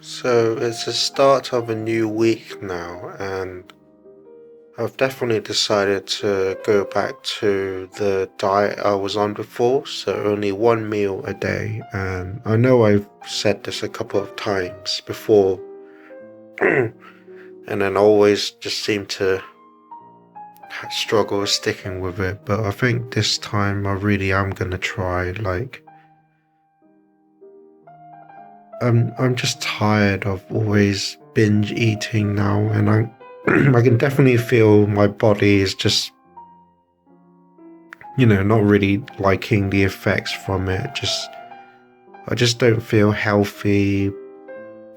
So it's the start of a new week now, and I've definitely decided to go back to the diet I was on before, so only one meal a day. And I know I've said this a couple of times before, and then I always just seem to struggle sticking with it. But I think this time I really am gonna try. I'm just tired of always binge eating now, and I can definitely feel my body is just, not really liking the effects from it. I just don't feel healthy.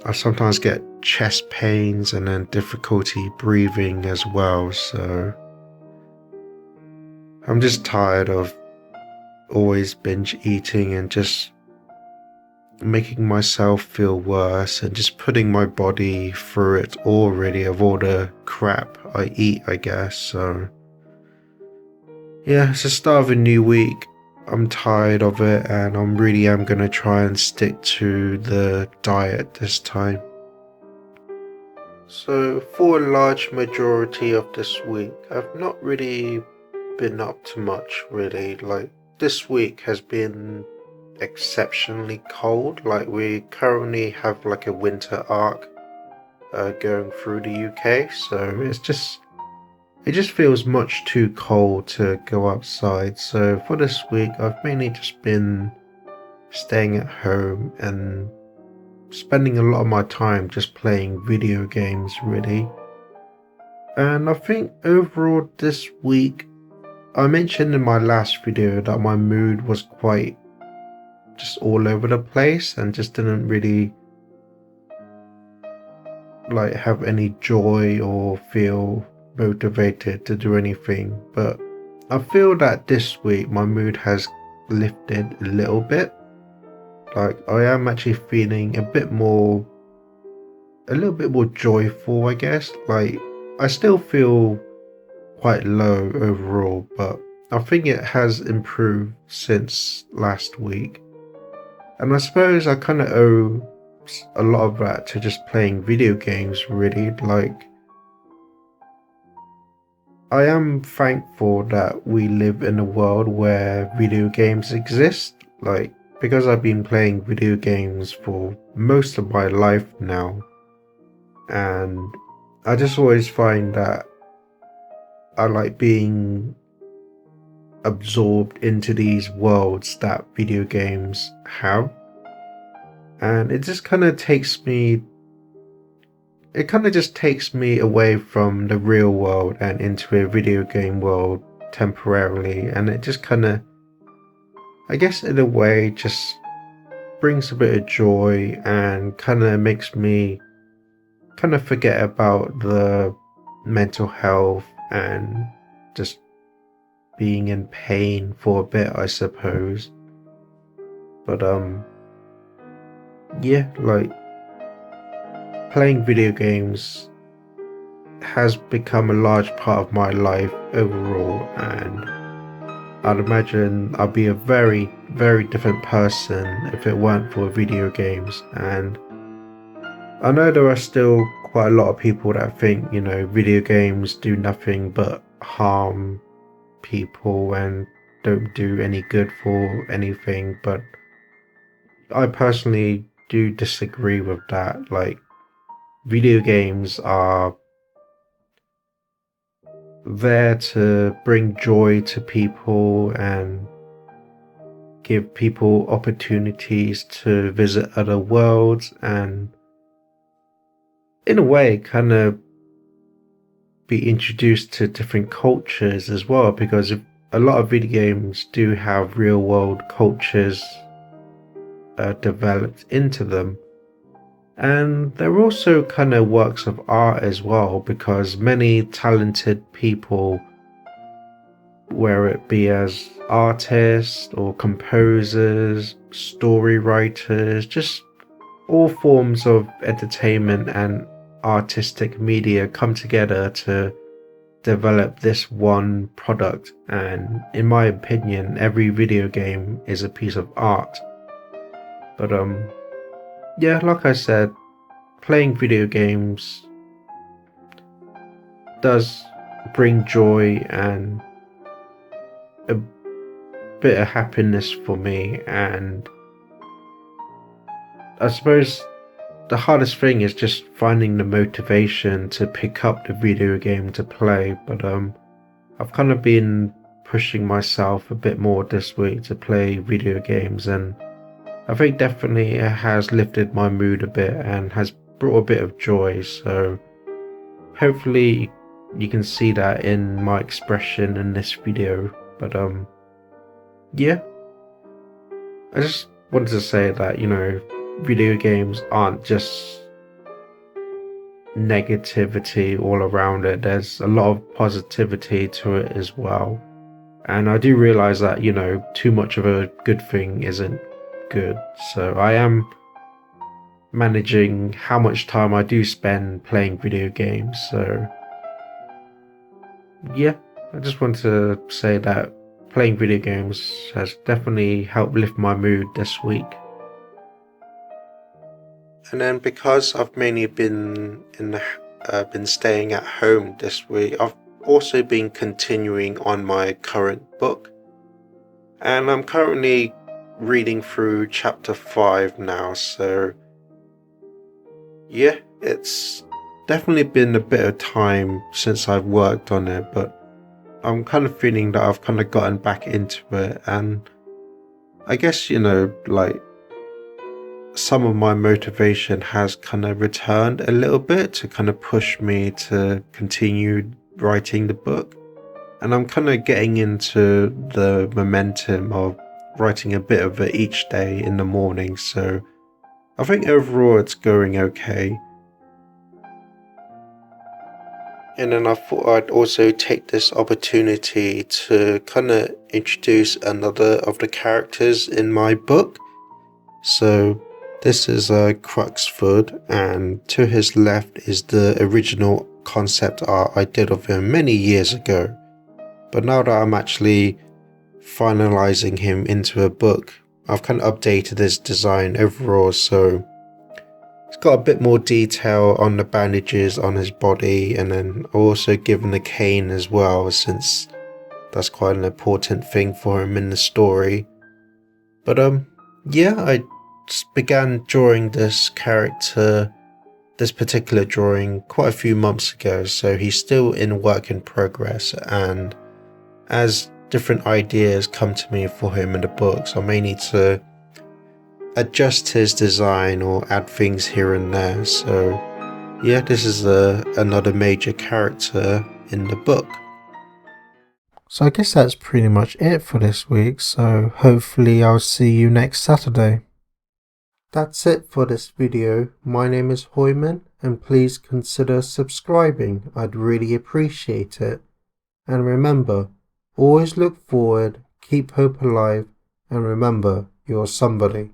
I sometimes get chest pains and then difficulty breathing as well. So I'm just tired of always binge eating and just making myself feel worse and just putting my body through it already of all the crap I eat, I guess. So yeah, it's the start of a new week. I'm tired of it, and I'm really am gonna try and stick to the diet this time. So for a large majority of this week, I've not really been up to much really. Like, this week has been exceptionally cold. Like, we currently have like a winter arc going through the UK, so it just feels much too cold to go outside. So for this week, I've mainly just been staying at home and spending a lot of my time just playing video games, really. And I think overall this week, I mentioned in my last video that my mood was quite just all over the place and just didn't really like have any joy or feel motivated to do anything. But I feel that this week my mood has lifted a little bit. Like, I am actually feeling a little bit more joyful, I guess. Like, I still feel quite low overall, but I think it has improved since last week. And I suppose I kind of owe a lot of that to just playing video games, really. Like, I am thankful that we live in a world where video games exist. Like, because I've been playing video games for most of my life now, and I just always find that I like being absorbed into these worlds that video games have. And it just kind of just takes me away from the real world and into a video game world temporarily. And it just kind of, I guess in a way, just brings a bit of joy and kind of makes me kind of forget about the mental health and just being in pain for a bit, I suppose. But yeah, like, playing video games has become a large part of my life overall, and I'd imagine I'd be a very, very different person if it weren't for video games. And I know there are still quite a lot of people that think, video games do nothing but harm people and don't do any good for anything, but I personally do disagree with that. Like, video games are there to bring joy to people and give people opportunities to visit other worlds, and in a way kind of be introduced to different cultures as well, because if a lot of video games do have real world cultures developed into them. And they're also kind of works of art as well, because many talented people, whether it be as artists or composers, story writers, just all forms of entertainment and artistic media come together to develop this one product. And in my opinion, every video game is a piece of art. But yeah, like I said, playing video games does bring joy and a bit of happiness for me, and I suppose the hardest thing is just finding the motivation to pick up the video game to play. But I've kind of been pushing myself a bit more this week to play video games, and I think definitely it has lifted my mood a bit and has brought a bit of joy. So hopefully you can see that in my expression in this video. But yeah, I just wanted to say that, you know, video games aren't just negativity all around it. There's a lot of positivity to it as well. And I do realize that, you know, too much of a good thing isn't good. So I am managing how much time I do spend playing video games. So yeah, I just want to say that playing video games has definitely helped lift my mood this week. And then because I've mainly been staying at home this week, I've also been continuing on my current book, and I'm currently reading through chapter 5 now. So yeah, it's definitely been a bit of time since I've worked on it, but I'm kind of feeling that I've kind of gotten back into it, and I guess, you know, like, some of my motivation has kind of returned a little bit to kind of push me to continue writing the book. And I'm kind of getting into the momentum of writing a bit of it each day in the morning. So I think overall it's going okay. And then I thought I'd also take this opportunity to kind of introduce another of the characters in my book. So this is Cruxford, and to his left is the original concept art I did of him many years ago. But now that I'm actually finalizing him into a book, I've kind of updated his design overall, so it's got a bit more detail on the bandages on his body, and then also given a cane as well, since that's quite an important thing for him in the story. But yeah, I began drawing this character, this particular drawing, quite a few months ago, so he's still in work in progress, and as different ideas come to me for him in the books, I may need to adjust his design or add things here and there. So yeah, this is another major character in the book. So I guess that's pretty much it for this week, so hopefully I'll see you next Saturday. That's it for this video. My name is Hoiman, and please consider subscribing. I'd really appreciate it. And remember, always look forward, keep hope alive, and remember, you're somebody.